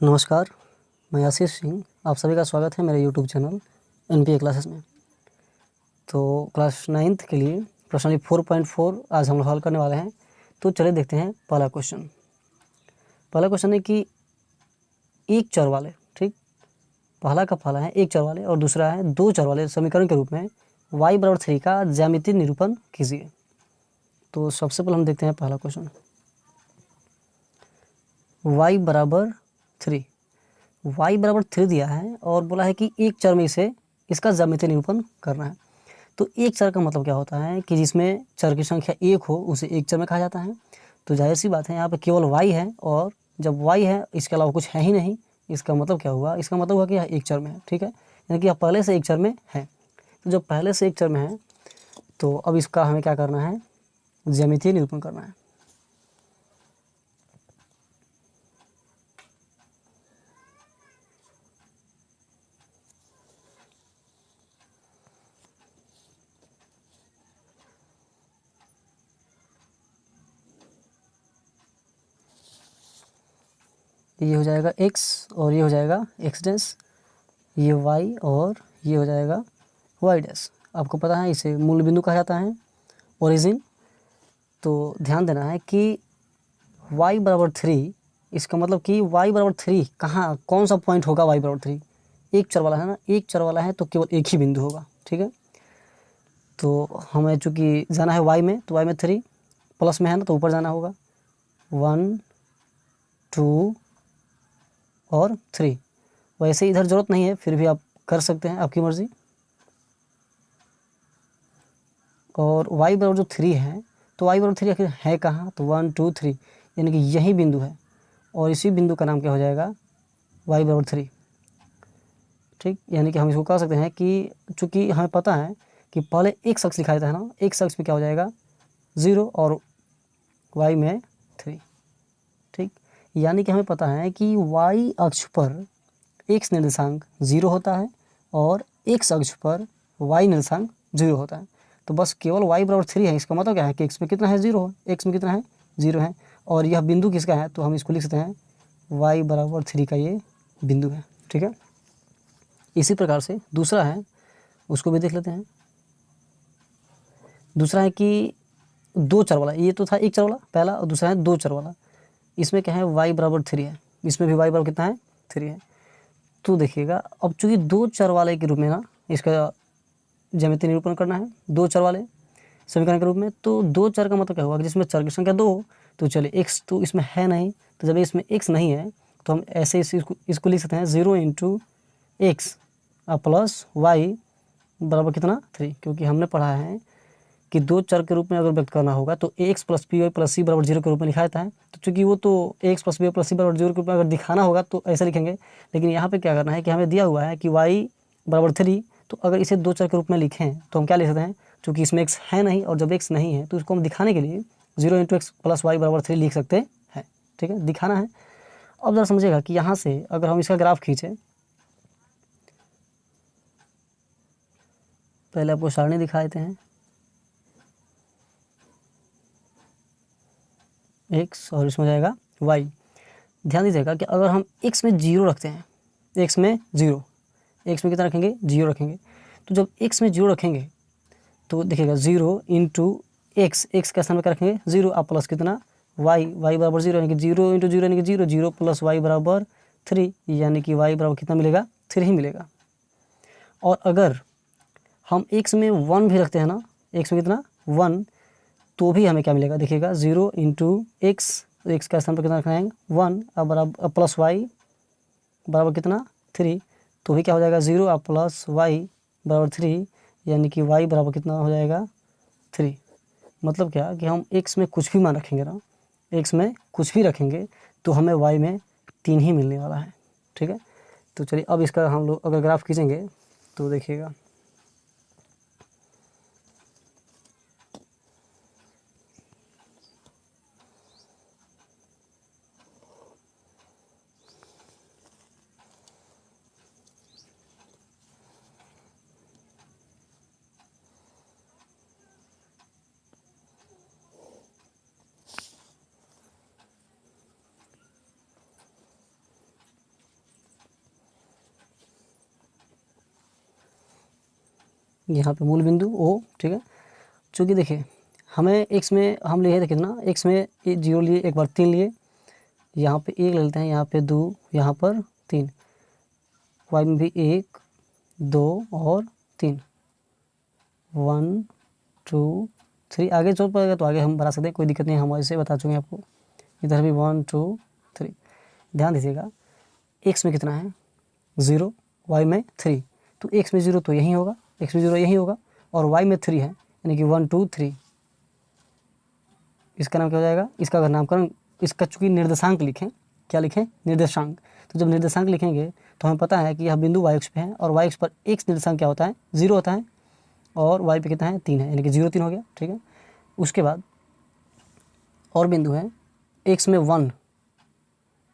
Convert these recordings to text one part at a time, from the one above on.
नमस्कार, मैं आशीष सिंह। आप सभी का स्वागत है मेरे यूट्यूब चैनल एनपीए क्लासेस में। तो क्लास 9th के लिए प्रश्नावली 4.4 आज हम लोग हल करने वाले हैं। तो चलिए देखते हैं पहला क्वेश्चन। पहला क्वेश्चन है कि एक चर वाले, ठीक, पहला का पहला है एक चर वाले और दूसरा है दो चर वाले समीकरण के रूप में y बराबर 3 का ज्यामितीय निरूपण कीजिए। तो सबसे पहले हम देखते हैं पहला क्वेश्चन। y बराबर 3 y बराबर 3 दिया है और बोला है कि एक चर में इसे इसका ज्यामितीय निरूपण करना है। तो एक चर का मतलब क्या होता है कि जिसमें चर की संख्या एक हो उसे एक चर में कहा जाता है। तो जाहिर सी बात है यहाँ पे केवल y है और जब y है इसके अलावा कुछ है ही नहीं, इसका मतलब क्या हुआ, इसका मतलब हुआ कि यह एक चर में है, ठीक है, यानी कि यह पहले से एक चर में है। तो जब पहले से एक चर में है तो अब इसका हमें क्या करना है, ज्यामितीय निरूपण करना है। ये हो जाएगा x और ये हो जाएगा x डैश, ये y और ये हो जाएगा y डैश। आपको पता है इसे मूल बिंदु कहा जाता है, ओरिजिन। तो ध्यान देना है कि y बराबर 3, इसका मतलब कि y बराबर 3 कहाँ, कौन सा पॉइंट होगा y बराबर 3, एक चर वाला है ना, एक चर वाला है तो केवल एक ही बिंदु होगा, ठीक है। तो हमें चूँकि जाना है y में, तो y में 3 प्लस में है ना तो ऊपर जाना होगा 1 2 और 3। वैसे इधर ज़रूरत नहीं है, फिर भी आप कर सकते हैं, आपकी मर्ज़ी। और y बराबर जो 3 है तो y बराबर 3 आखिर है कहाँ, तो 1 2 3 यानी कि यही बिंदु है और इसी बिंदु का नाम क्या हो जाएगा, y बराबर 3, ठीक। यानी कि हम इसको कह सकते हैं कि चूँकि हमें पता है कि पहले एक शख्स लिखा जाता है ना, एक शख्स में क्या हो जाएगा 0 और y में 3, ठीक। यानी कि हमें पता है कि y अक्ष पर x निर्देशांक 0 होता है और x अक्ष पर y निर्देशांक 0 होता है। तो बस केवल y बराबर 3 है, इसका मतलब क्या है कि x में कितना है 0 है, x में कितना है 0 है और यह बिंदु किसका है, तो हम इसको लिख सकते हैं y बराबर 3 का ये बिंदु है, ठीक है। इसी प्रकार से दूसरा है, उसको भी देख लेते हैं। दूसरा है कि दो चर वाला, ये तो था एक चर वाला पहला और दूसरा है दो चर वाला। इसमें क्या है y बराबर 3 है, इसमें भी y बराबर कितना है 3 है। तो देखिएगा अब चूँकि दो चर वाले के रूप में ना इसका ज्यामितीय निरूपण करना है, दो चर वाले समीकरण के रूप में। तो दो चर का मतलब क्या हुआ कि जिसमें चर की संख्या 2 हो, तो चलिए x तो इसमें है नहीं, तो जब इसमें x नहीं है तो हम ऐसे इसको लिख सकते हैं 0 इंटू एक्स प्लस वाई बराबर कितना 3, क्योंकि हमने पढ़ा है कि दो चर के रूप में अगर व्यक्त करना होगा तो x plus p y plus c बराबर 0 के रूप में लिखा जाता है। तो चूँकि वो तो x plus p y plus c बराबर 0 के रूप में अगर दिखाना होगा तो ऐसे लिखेंगे, लेकिन यहाँ पे क्या करना है कि हमें दिया हुआ है कि y बराबर 3, तो अगर इसे दो चर के रूप में लिखें तो हम क्या लिख सकते हैं, चूँकि इसमें x है नहीं और जब x नहीं है तो इसको हम दिखाने के लिए 0 इंटू एक्स प्लस वाई बराबर 3 लिख सकते हैं, ठीक है, दिखाना है। अब ज़रा समझिएगा कि यहाँ से अगर हम इसका ग्राफ खींचें, पहले आपको सारणी दिखा देते हैं, x और इसमें जाएगा y। ध्यान दीजिएगा कि अगर हम x में 0 रखते हैं, x में 0, x में कितना रखेंगे 0 रखेंगे, तो जब x में 0 रखेंगे तो देखिएगा 0 इंटू एक्स, एक्स का स्थान में क्या रखेंगे 0 और प्लस कितना y, y बराबर 0 यानी कि 0 इंटू 0 यानी कि 0, 0 प्लस y बराबर 3 यानी कि y बराबर कितना मिलेगा 3 ही मिलेगा। और अगर हम x में 1 भी रखते हैं ना, x में कितना 1, तो भी हमें क्या मिलेगा, देखिएगा 0 इंटू एक्स, एक्स का स्थान पर कितना रखना है 1 और बराबर प्लस वाई बराबर कितना 3, तो भी क्या हो जाएगा 0 और प्लस वाई बराबर 3 यानी कि y बराबर कितना हो जाएगा 3। मतलब क्या कि हम x में कुछ भी मान रखेंगे ना, x में कुछ भी रखेंगे तो हमें y में 3 ही मिलने वाला है, ठीक है। तो चलिए अब इसका हम लोग अगर ग्राफ खींचेंगे तो देखिएगा, यहाँ पे मूल बिंदु O, ठीक है। चूँकि देखिए हमें x में हम लिए थे कितना, x में 0 लिए, एक बार 3 लिए, यहाँ पे 1 ले लेते हैं, यहाँ पे 2, यहाँ पर 3, y में भी 1 2 और 3, 1 2 3, आगे जोड़ पड़ेगा तो आगे हम बढ़ा सकते हैं, कोई दिक्कत नहीं, हम ऐसे बता चुके हैं आपको। इधर भी 1 2 3। ध्यान दीजिएगा x में कितना है 0, y में 3, तो x में 0 तो यही होगा, x में 0 यही होगा, और y में 3 है, यानी कि 1 2 3। इसका नाम क्या हो जाएगा, इसका अगर नामकरण, इसका चूँकि निर्देशांक लिखें, क्या लिखें, निर्देशांक, तो जब निर्देशांक लिखेंगे तो हमें पता है कि यह बिंदु y अक्ष पे है, और y अक्ष पर x निर्देशांक क्या होता है, 0 होता है, और y पे कितना है 3 है, यानी कि 0 3 हो गया, ठीक है। उसके बाद और बिंदु है x में 1,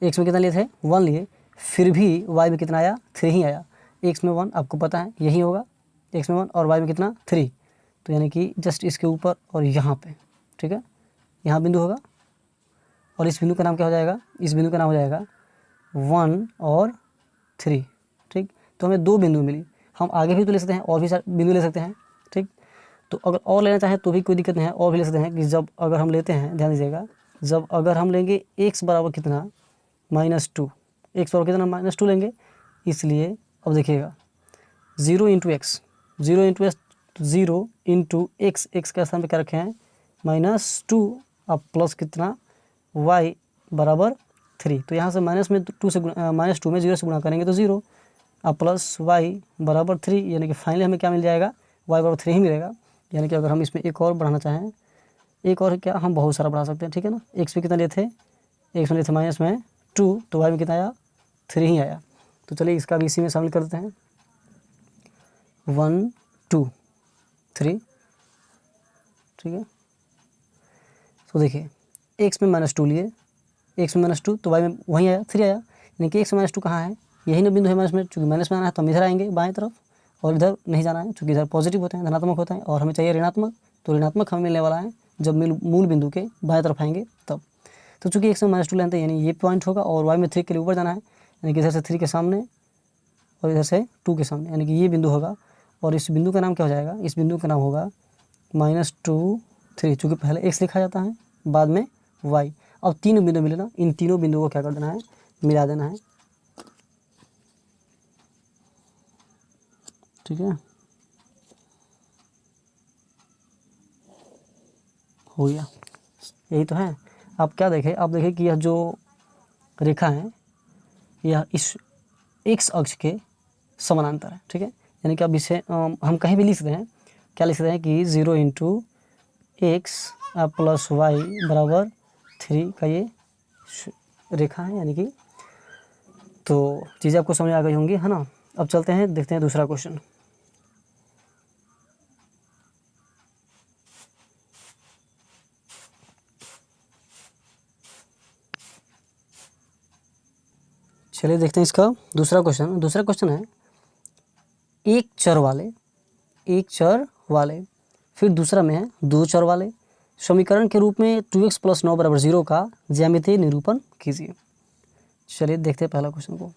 x में कितना लिए थे 1 लिए, फिर भी y में कितना आया 3 ही आया। x में 1 आपको पता है यही होगा, x में 1 और y में कितना 3, तो यानी कि जस्ट इसके ऊपर और यहाँ पे, ठीक है, यहाँ बिंदु होगा, और इस बिंदु का नाम क्या हो जाएगा, इस बिंदु का नाम हो जाएगा 1 और 3, ठीक। तो हमें 2 बिंदु मिली, हम आगे भी तो ले सकते हैं, और भी बिंदु ले सकते हैं, ठीक। तो अगर और लेना चाहें तो भी कोई दिक्कत नहीं है, और भी ले सकते हैं कि जब अगर हम लेते हैं, ध्यान दीजिएगा, जब अगर हम लेंगे x बराबर कितना -2, x बराबर कितना -2 लेंगे, इसलिए अब देखिएगा 0 into x, 0 into x, 0 into x, x का स्थान पे क्या रखे हैं -2, अब प्लस कितना y बराबर 3, तो यहाँ से माइनस में 2 से -2 में 0 से गुणा करेंगे तो 0, अब प्लस y बराबर 3, यानी कि फाइनली हमें क्या मिल जाएगा, y बराबर 3 ही मिलेगा। यानी कि अगर हम इसमें एक और बढ़ाना चाहें, एक और क्या, हम बहुत सारा बढ़ा सकते हैं, ठीक है ना। x में कितना लिए थे, x में लिए थे -2, तो y में कितना आया 3 ही आया। तो चलिए इसका भी इसी में शामिल कर देते हैं, 1 2 3, ठीक है। तो देखिए x में -2 लिए, x में -2 तो y में वहीं आया 3 आया, यानी कि x में -2 कहाँ है, यही ना बिंदु है माइनस में, चूँकि माइनस में आना है तो हम इधर आएंगे बाएं तरफ, और इधर नहीं जाना है, चूँकि इधर पॉजिटिव होते हैं, धनात्मक होता है, और हमें चाहिए ऋणात्मक, तो ऋणात्मक हमें मिलने वाला है जब मूल बिंदु के बाएं तरफ आएंगे तब। तो चूँकि x में -2 लेते हैं, यानी ये पॉइंट होगा, और y में 3 के लिए ऊपर जाना है, यानी कि इधर से 3 के सामने और इधर से 2 के सामने, यानी कि ये बिंदु होगा, और इस बिंदु का नाम क्या हो जाएगा, इस बिंदु का नाम होगा -2 3, चूँकि पहले x लिखा जाता है बाद में y। अब 3 बिंदु मिले ना, इन तीनों बिंदुओं को क्या कर देना है, मिला देना है, ठीक है, हो गया, यही तो है। आप क्या देखें, आप देखें कि यह जो रेखा है यह इस x अक्ष के समानांतर है, ठीक है। यानी कि अब इसे हम कहीं भी लिख सकते हैं, क्या लिख सकते हैं कि 0 इंटू एक्स प्लस वाई बराबर 3 का ये रेखा है, यानी कि, तो चीज़ें आपको समझ आ गई होंगी, है ना। अब चलते हैं, देखते हैं दूसरा क्वेश्चन। चलिए देखते हैं इसका दूसरा क्वेश्चन। दूसरा क्वेश्चन है एक चर वाले, फिर दूसरा में है 2 चर वाले समीकरण के रूप में 2x + 9 = 0 का ज्यामितीय निरूपण कीजिए। चलिए देखते हैं पहला क्वेश्चन को।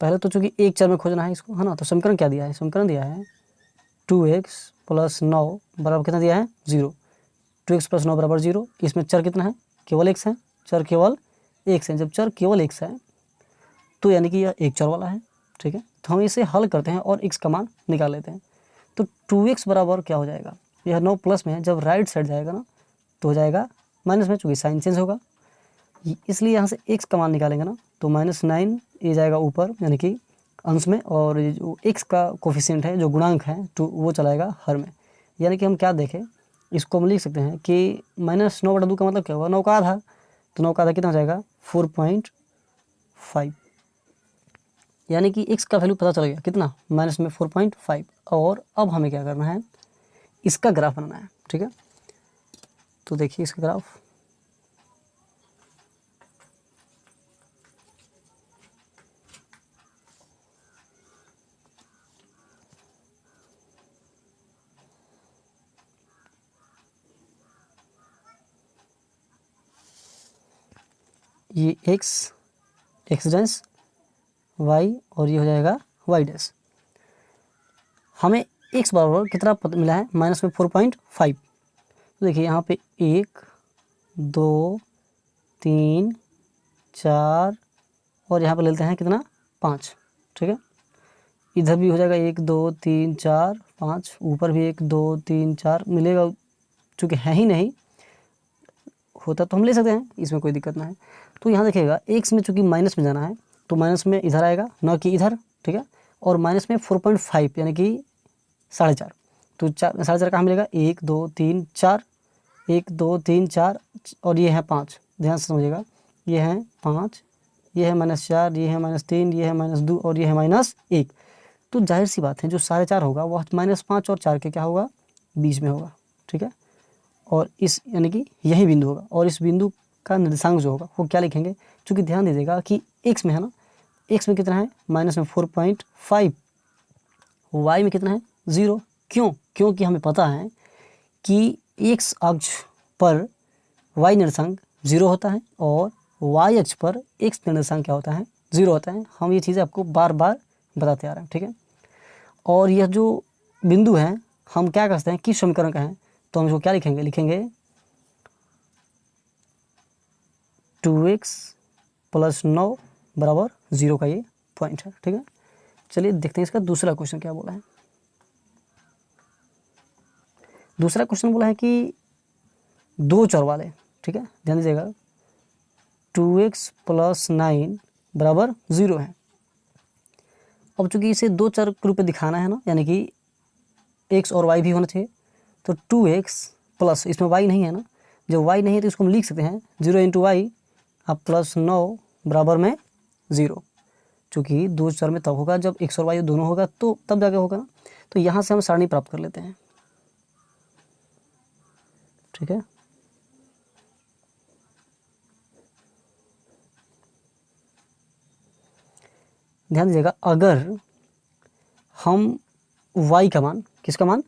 पहले तो चूंकि एक चर में खोजना है इसको, है ना, तो समीकरण क्या दिया है, समीकरण दिया है 2x + 9 बराबर कितना दिया है 0, 2x + 9 = 0। इसमें चर कितना है, केवल x है, चर केवल x है। जब चर केवल x है तो यानी कि यह एक चर वाला है, ठीक है। तो हम इसे हल करते हैं और x का मान निकाल लेते हैं। तो 2x बराबर क्या हो जाएगा, यह 9 प्लस में है, जब राइट साइड जाएगा ना तो हो जाएगा माइनस में, चूँकि साइन चेंज होगा, इसलिए यहाँ से x का मान निकालेंगे ना तो -9 ये जाएगा ऊपर, यानी कि अंश में, और ये जो x का कोफिशिएंट है, जो गुणांक है, तो वो चलाएगा हर में। यानी कि हम क्या देखें, इसको हम लिख सकते हैं कि -9/2 का मतलब क्या होगा, 9 का आधा, तो 9 का आधा कितना हो जाएगा 4.5, यानी कि x का वैल्यू पता चल गया कितना, माइनस में 4.5। और अब हमें क्या करना है, इसका ग्राफ बनाना है, ठीक है। तो देखिए इसका ग्राफ, ये x डैश y और ये हो जाएगा y डैश। हमें x बराबर कितना मिला है, माइनस में 4.5। तो देखिए यहाँ पे 1 2 3 4 और यहाँ पे लेते हैं कितना 5, ठीक है। इधर भी हो जाएगा 1 2 3 4 5, ऊपर भी 1 2 3 4 मिलेगा, चूँकि है ही नहीं, होता तो हम ले सकते हैं, इसमें कोई दिक्कत ना है। तो यहाँ देखिएगा x में चूँकि माइनस में जाना है तो माइनस में इधर आएगा, ना कि इधर, ठीक है। और माइनस में 4.5 यानी कि 4.5, तो 4.5 कहाँ मिलेगा, 1 2 3 4, 1 2 3 4 और ये है 5, ध्यान से समझिएगा, ये है 5, ये है -4, ये है -3, ये है -2 और ये है -1। तो जाहिर सी बात है जो 4.5 होगा वह -5 और 4 के क्या होगा, बीच में होगा, ठीक है। और इस यानी कि यही बिंदु होगा, और इस बिंदु का निर्देशांक जो होगा वो क्या लिखेंगे, चूँकि ध्यान दीजिएगा कि x में है ना, x में कितना है, माइनस में 4.5, y में कितना है 0। क्यों, क्योंकि हमें पता है कि x अक्ष पर y निर्देशांक 0 होता है और y अक्ष पर x निर्देशांक क्या होता है, 0 होता है। हम ये चीज़ें आपको बार बार बताते आ रहे हैं, ठीक है। और यह जो बिंदु है हम क्या कर सकते हैं, किस समीकरण का है, तो हम इसको क्या लिखेंगे, लिखेंगे 2x + 9 बराबर 0 का ये पॉइंट है, ठीक है। चलिए देखते हैं इसका दूसरा क्वेश्चन क्या बोला है। दूसरा क्वेश्चन बोला है कि दो चर वाले, ठीक है, ध्यान दीजिएगा, 2x + 9 बराबर 0 है। अब चूंकि इसे दो चर के रूप में दिखाना है ना, यानी कि x और y भी होना चाहिए, तो 2x प्लस, इसमें y नहीं है ना, जब y नहीं है तो इसको हम लिख सकते हैं 0 × y अब +9 बराबर में 0। चूँकि दो चर में तब होगा जब x और y दोनों होगा, तो तब जाके होगा ना। तो यहाँ से हम सारणी प्राप्त कर लेते हैं, ठीक है। ध्यान दीजिएगा, अगर हम y का मान, किसका मान,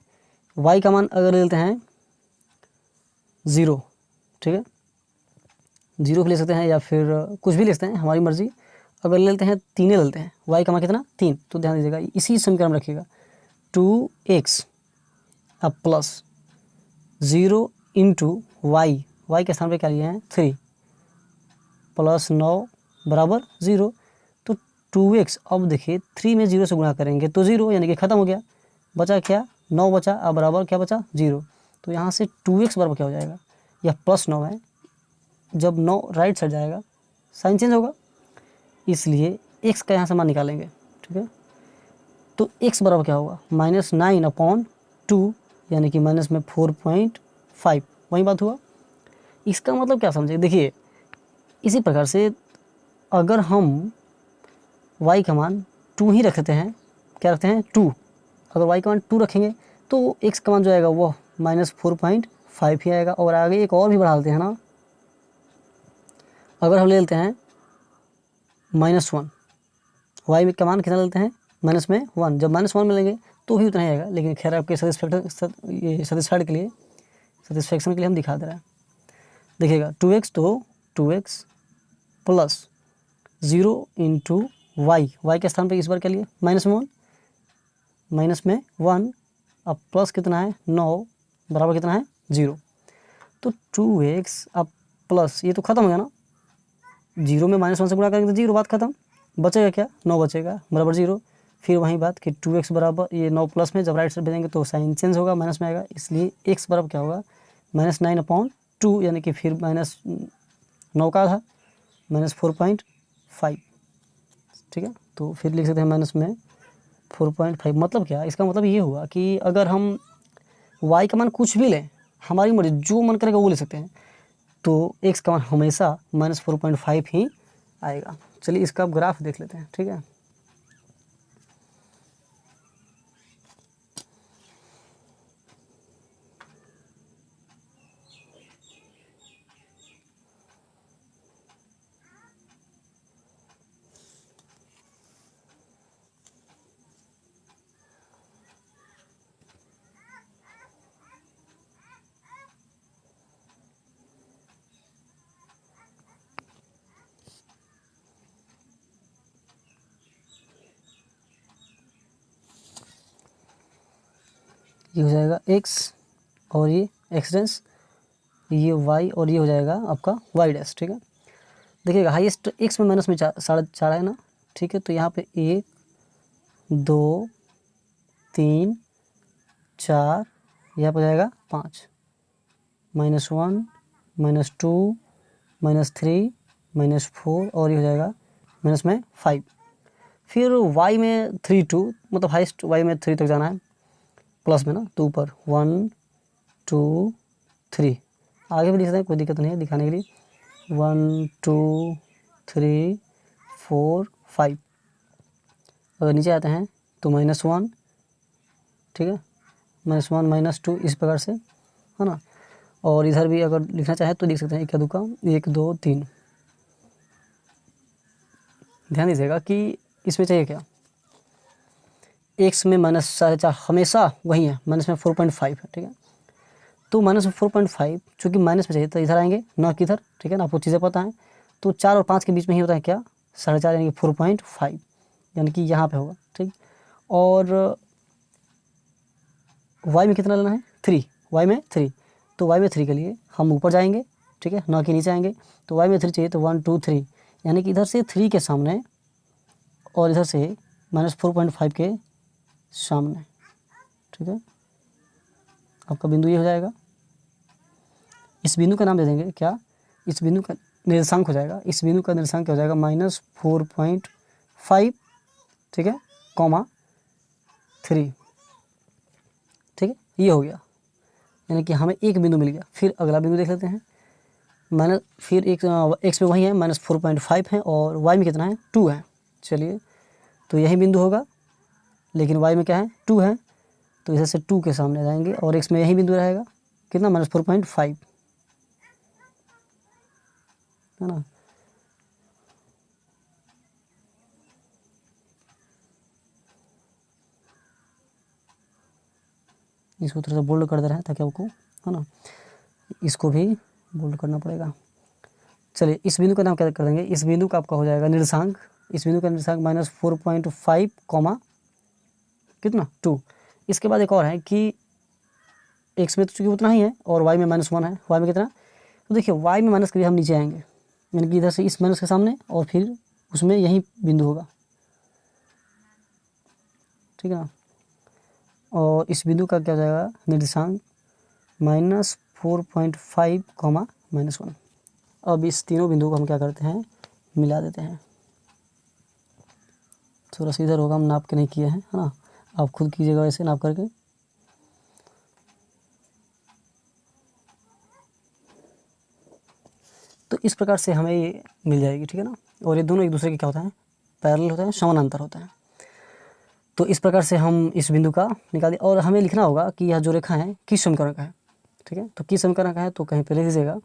y का मान अगर लेते हैं 0, ठीक है, 0 भी ले सकते हैं या फिर कुछ भी ले सकते हैं, हमारी मर्जी। अगर लेते हैं 3 लेते हैं, y का मान कितना 3, तो ध्यान दीजिएगा इसी समीकरण में रखिएगा 2x अब प्लस 0 × y के स्थान पे क्या लिए हैं 3 + 9 बराबर 0। तो 2x, अब देखिए 3 में 0 से गुणा करेंगे तो 0, यानी कि ख़त्म हो गया, बचा क्या 9 बचा, अब बराबर क्या बचा 0। तो यहाँ से 2x बराबर क्या हो जाएगा, यह +9 है, जब 9 राइट साइड जाएगा साइन चेंज होगा, इसलिए x का यहाँ से मान निकालेंगे, ठीक है। तो x बराबर क्या होगा, -9/2, यानी कि माइनस में 4.5, वही बात हुआ। इसका मतलब क्या समझे, देखिए इसी प्रकार से अगर हम y का मान 2 ही रखते हैं, क्या रखते हैं 2, अगर y का मान 2 रखेंगे तो x का मान जो आएगा वह -4.5 ही आएगा। और आगे एक और भी बढ़ा देते हैं ना, अगर हम ले लेते हैं -1, y का मान कितना लेते हैं -1, जब -1 मिलेंगे तो ही उतना ही आएगा, लेकिन खैर आपके सेटिस्फैक्शन के लिए हम दिखा दे रहे हैं। देखिएगा 2x, तो 2x प्लस 0 × y के स्थान पे इस बार क्या लिए -1, माइनस में 1 अब प्लस कितना है 9 बराबर कितना है 0। तो 2x अब प्लस, ये तो खत्म हो गया ना, 0 में -1 से गुणा करेंगे तो 0, बात खत्म, बचेगा क्या 9 बचेगा बराबर 0। फिर वही बात कि 2x बराबर, ये 9 प्लस में जब राइट साइड भेजेंगे तो साइन चेंज होगा, माइनस में आएगा, इसलिए x बराबर क्या होगा -9/2, यानी कि फिर -9 का आधा -4.5, ठीक है। तो फिर लिख सकते हैं माइनस में 4.5। मतलब क्या, इसका मतलब ये हुआ कि अगर हम y का मान कुछ भी लें, हमारी मर्जी, जो मन करेगा वो ले सकते हैं, तो x का मान हमेशा -4.5 ही आएगा। चलिए इसका अब ग्राफ देख लेते हैं, ठीक है। ये हो जाएगा x और ये x डैश, ये y और ये हो जाएगा आपका y डैश। ठीक है, देखिएगा हाईएस्ट x में माइनस में 4.5 है ना। ठीक है, तो यहाँ पे 1 2 3 4, यहाँ पर जाएगा 5, -1 -2 -3 -4 और ये हो जाएगा माइनस में 5। फिर y में 3 2, मतलब हाईएस्ट y में 3 तक जाना है प्लस में ना, तो ऊपर 1 2 3, आगे भी लिख सकते हैं, कोई दिक्कत नहीं है दिखाने के लिए। 1 2 3 4 5। अगर नीचे आते हैं तो -1, ठीक है, -1 -2 इस प्रकार से, है ना। और इधर भी अगर लिखना चाहे तो लिख सकते हैं 1 2 1 2 3। ध्यान दीजिएगा कि इसमें चाहिए क्या, x में -4.5 हमेशा वही है, माइनस में 4.5 है। ठीक है, तो माइनस में 4.5 चूँकि माइनस में चाहिए तो इधर आएंगे ना किधर। ठीक है ना, आपको चीज़ें पता है। तो 4 और 5 के बीच में ही होता है क्या, 4.5 यानी कि 4.5, यानी कि यहाँ पे होगा। ठीक, और y में कितना लेना है 3, y में 3, तो y में 3 के लिए हम ऊपर जाएंगे, ठीक है ना कि नीचे आएंगे। तो y में 3 चाहिए तो 1 2 3, यानी कि इधर से 3 के सामने और इधर से -4.5 के सामने। ठीक है, आपका बिंदु ये हो जाएगा। इस बिंदु का नाम दे देंगे क्या, इस बिंदु का निर्देशांक हो जाएगा, इस बिंदु का निर्देशांक क्या हो जाएगा -4.5, ठीक है, -3। ठीक है, ये हो गया, यानी कि हमें एक बिंदु मिल गया। फिर अगला बिंदु देख लेते हैं। फिर एक x में वही है -4.5 है और y में कितना है 2 है। चलिए, तो यही बिंदु होगा, लेकिन y में क्या है 2 है, तो इधर से 2 के सामने जाएंगे और x में यही बिंदु रहेगा कितना -4.5, है ना। इसको थोड़ा सा बोल्ड कर दे रहा है ताकि आपको, है ना, इसको भी बोल्ड करना पड़ेगा। चलिए, इस बिंदु का नाम क्या कर देंगे, इस बिंदु का आपका हो जाएगा निर्देशांक, इस बिंदु का निर्देशांक -4.5 कितना 2। इसके बाद एक और है कि x में तो चूँकि उतना ही है और y में -1 है, y में कितना, तो देखिए y में माइनस के लिए हम नीचे आएंगे, यानी कि इधर से इस माइनस के सामने और फिर उसमें यही बिंदु होगा। ठीक है ना, और इस बिंदु का क्या हो जाएगा निर्देशांक -4.5 -1। अब इस तीनों बिंदुओं को हम क्या करते हैं, मिला देते हैं। थोड़ा सा इधर होगा, हम नाप के नहीं किए हैं, है ना, आप खुद कीजिएगा वैसे नाप करके। तो इस प्रकार से हमें ये मिल जाएगी। ठीक है ना, और ये दोनों एक दूसरे के क्या होता है, पैरेलल होते हैं, समानांतर होते हैं। तो इस प्रकार से हम इस बिंदु का निकाल दिया। और हमें लिखना होगा कि यह जो रेखा है किस समीकरण का है। ठीक है, तो किस समीकरण का है तो कहीं पे लिख दीजिएगा,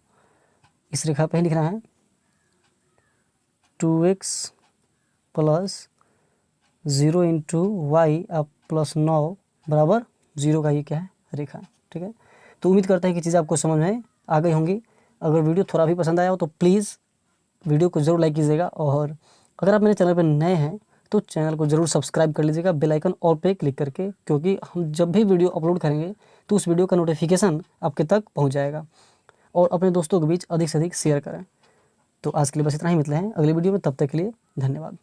इस रेखा पे ही लिखना है 2x + 0 × y अब +9 बराबर 0 का ये क्या है रेखा। ठीक है, तो उम्मीद करते हैं कि चीज़ें आपको समझ में आ गई होंगी। अगर वीडियो थोड़ा भी पसंद आया हो तो प्लीज़ वीडियो को ज़रूर लाइक कीजिएगा, और अगर आप मेरे चैनल पर नए हैं तो चैनल को ज़रूर सब्सक्राइब कर लीजिएगा बेल आइकन ऑल पे क्लिक करके, क्योंकि हम जब भी वीडियो अपलोड करेंगे तो उस वीडियो का नोटिफिकेशन आपके तक पहुंच जाएगा। और अपने दोस्तों के बीच अधिक से अधिक शेयर करें। तो आज के लिए बस इतना ही, मिलते हैं अगली वीडियो में, तब तक के लिए धन्यवाद।